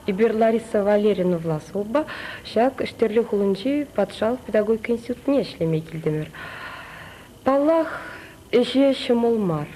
Ибер Лариса Валерьевна Власова, шак штерлі хулынчы патшалық педагогика институтіне эшлемей келдемір. Палах эше шымылмар.